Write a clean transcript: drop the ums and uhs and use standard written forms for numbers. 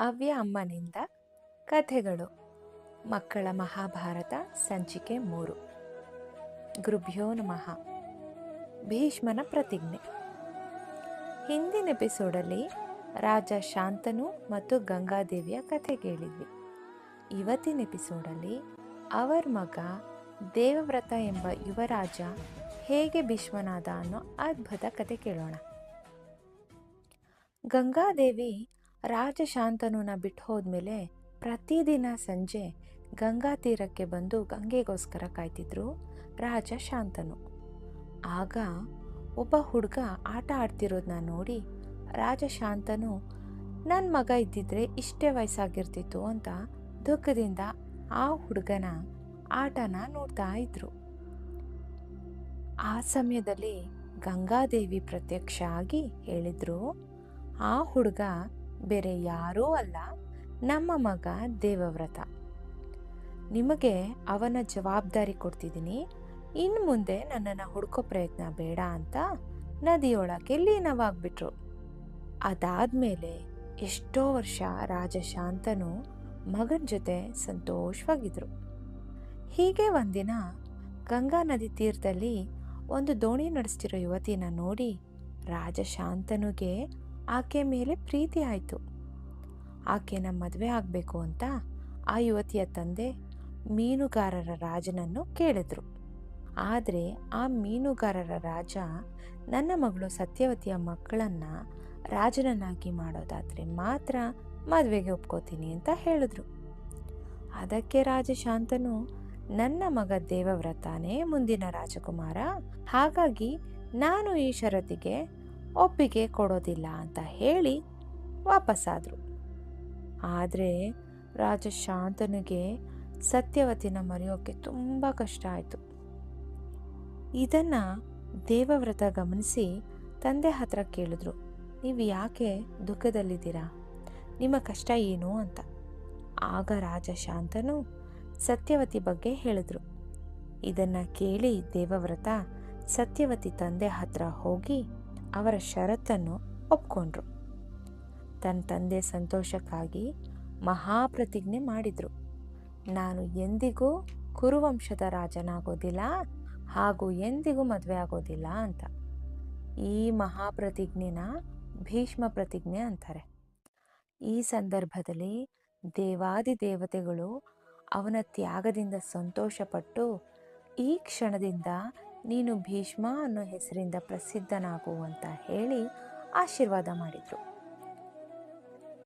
ಅವ್ಯ ಅಮ್ಮನಿಂದ ಕಥೆಗಳು. ಮಕ್ಕಳ ಮಹಾಭಾರತ ಸಂಚಿಕೆ 3. ಗುರುಭ್ಯೋ ನಮಃ. ಭೀಷ್ಮನ ಪ್ರತಿಜ್ಞೆ. ಹಿಂದಿನ ಎಪಿಸೋಡಲ್ಲಿ ರಾಜ ಶಾಂತನು ಮತ್ತು ಗಂಗಾದೇವಿಯ ಕಥೆ ಕೇಳಿದ್ವಿ. ಇವತ್ತಿನ ಎಪಿಸೋಡಲ್ಲಿ ಅವರ ಮಗ ದೇವವ್ರತ ಎಂಬ ಯುವರಾಜ ಹೇಗೆ ಭೀಷ್ಮನಾದ ಅನ್ನೋ ಅದ್ಭುತ ಕಥೆ ಕೇಳೋಣ. ಗಂಗಾದೇವಿ ರಾಜ ಶಾಂತನುನ ಬಿಟ್ಟು ಹೋದ್ಮೇಲೆ ಪ್ರತಿದಿನ ಸಂಜೆ ಗಂಗಾ ತೀರಕ್ಕೆ ಬಂದು ಗಂಗೆಗೋಸ್ಕರ ಕಾಯ್ತಿದ್ರು ರಾಜ ಶಾಂತನು. ಆಗ ಒಬ್ಬ ಹುಡುಗ ಆಟ ಆಡ್ತಿರೋದನ್ನ ನೋಡಿ ರಾಜ ಶಾಂತನು ನನ್ನ ಮಗ ಇದ್ದಿದ್ರೆ ಇಷ್ಟೇ ವಯಸ್ಸಾಗಿರ್ತಿತ್ತು ಅಂತ ದುಃಖದಿಂದ ಆ ಹುಡುಗನ ಆಟನ ನೋಡ್ತಾ ಇದ್ರು. ಆ ಸಮಯದಲ್ಲಿ ಗಂಗಾದೇವಿ ಪ್ರತ್ಯಕ್ಷ ಆಗಿ ಹೇಳಿದ್ರು, ಆ ಹುಡುಗ ಬೇರೆ ಯಾರೂ ಅಲ್ಲ, ನಮ್ಮ ಮಗ ದೇವವ್ರತ. ನಿಮಗೆ ಅವನ ಜವಾಬ್ದಾರಿ ಕೊಡ್ತಿದ್ದೀನಿ. ಇನ್ನು ಮುಂದೆ ನನ್ನನ್ನು ಹುಡ್ಕೋ ಪ್ರಯತ್ನ ಬೇಡ ಅಂತ ನದಿಯೊಳಗೆ ಲೀನವಾಗ್ಬಿಟ್ರು. ಅದಾದ್ಮೇಲೆ ಎಷ್ಟೋ ವರ್ಷ ರಾಜ ಶಾಂತನು ಮಗನ ಜೊತೆ ಸಂತೋಷವಾಗಿದ್ರು. ಹೀಗೆ ಒಂದಿನ ಗಂಗಾ ನದಿ ತೀರದಲ್ಲಿ ಒಂದು ದೋಣಿ ನಡೆಸ್ತಿರೋ ಯುವತಿನ ನೋಡಿ ರಾಜ ಶಾಂತನುಗೆ ಆಕೆ ಮೇಲೆ ಪ್ರೀತಿ ಆಯಿತು. ಆಕೆನ ಮದುವೆ ಆಗಬೇಕು ಅಂತ ಆ ಯುವತಿಯ ತಂದೆ ಮೀನುಗಾರರ ರಾಜನನ್ನು ಕೇಳಿದ್ರು. ಆದರೆ ಆ ಮೀನುಗಾರರ ರಾಜ ನನ್ನ ಮಗಳು ಸತ್ಯವತಿಯ ಮಕ್ಕಳನ್ನು ರಾಜನನ್ನಾಗಿ ಮಾಡೋದಾದರೆ ಮಾತ್ರ ಮದುವೆಗೆ ಒಪ್ಕೋತೀನಿ ಅಂತ ಹೇಳಿದ್ರು. ಅದಕ್ಕೆ ರಾಜ ಶಾಂತನು, ನನ್ನ ಮಗ ದೇವವ್ರತನೇ ಮುಂದಿನ ರಾಜಕುಮಾರ, ಹಾಗಾಗಿ ನಾನು ಈ ಷರತ್ತಿಗೆ ಒಪ್ಪಿಗೆ ಕೊಡೋದಿಲ್ಲ ಅಂತ ಹೇಳಿ ವಾಪಸ್ಸಾದರು. ಆದರೆ ರಾಜ ಶಾಂತನಿಗೆ ಸತ್ಯವತಿನ ಮರೆಯೋಕ್ಕೆ ತುಂಬ ಕಷ್ಟ ಆಯಿತು. ಇದನ್ನು ದೇವವ್ರತ ಗಮನಿಸಿ ತಂದೆ ಹತ್ರ ಕೇಳಿದ್ರು, ನೀವು ಯಾಕೆ ದುಃಖದಲ್ಲಿದ್ದೀರಾ, ನಿಮ್ಮ ಕಷ್ಟ ಏನು ಅಂತ. ಆಗ ರಾಜ ಶಾಂತನು ಸತ್ಯವತಿ ಬಗ್ಗೆ ಹೇಳಿದ್ರು. ಇದನ್ನು ಕೇಳಿ ದೇವವ್ರತ ಸತ್ಯವತಿ ತಂದೆ ಹತ್ರ ಹೋಗಿ ಅವರ ಷರತ್ತನ್ನು ಒಪ್ಕೊಂಡ್ರು. ತನ್ನ ತಂದೆ ಸಂತೋಷಕ್ಕಾಗಿ ಮಹಾಪ್ರತಿಜ್ಞೆ ಮಾಡಿದರು, ನಾನು ಎಂದಿಗೂ ಕುರುವಂಶದ ರಾಜನಾಗೋದಿಲ್ಲ ಹಾಗೂ ಎಂದಿಗೂ ಮದುವೆ ಆಗೋದಿಲ್ಲ ಅಂತ. ಈ ಮಹಾಪ್ರತಿಜ್ಞೆನ ಭೀಷ್ಮ ಪ್ರತಿಜ್ಞೆ ಅಂತಾರೆ. ಈ ಸಂದರ್ಭದಲ್ಲಿ ದೇವಾದಿ ದೇವತೆಗಳು ಅವನ ತ್ಯಾಗದಿಂದ ಸಂತೋಷಪಟ್ಟು ಈ ಕ್ಷಣದಿಂದ ನೀನು ಭೀಷ್ಮ ಅನ್ನೋ ಹೆಸರಿಂದ ಪ್ರಸಿದ್ಧನಾಗು ಅಂತ ಹೇಳಿ ಆಶೀರ್ವಾದ ಮಾಡಿದರು.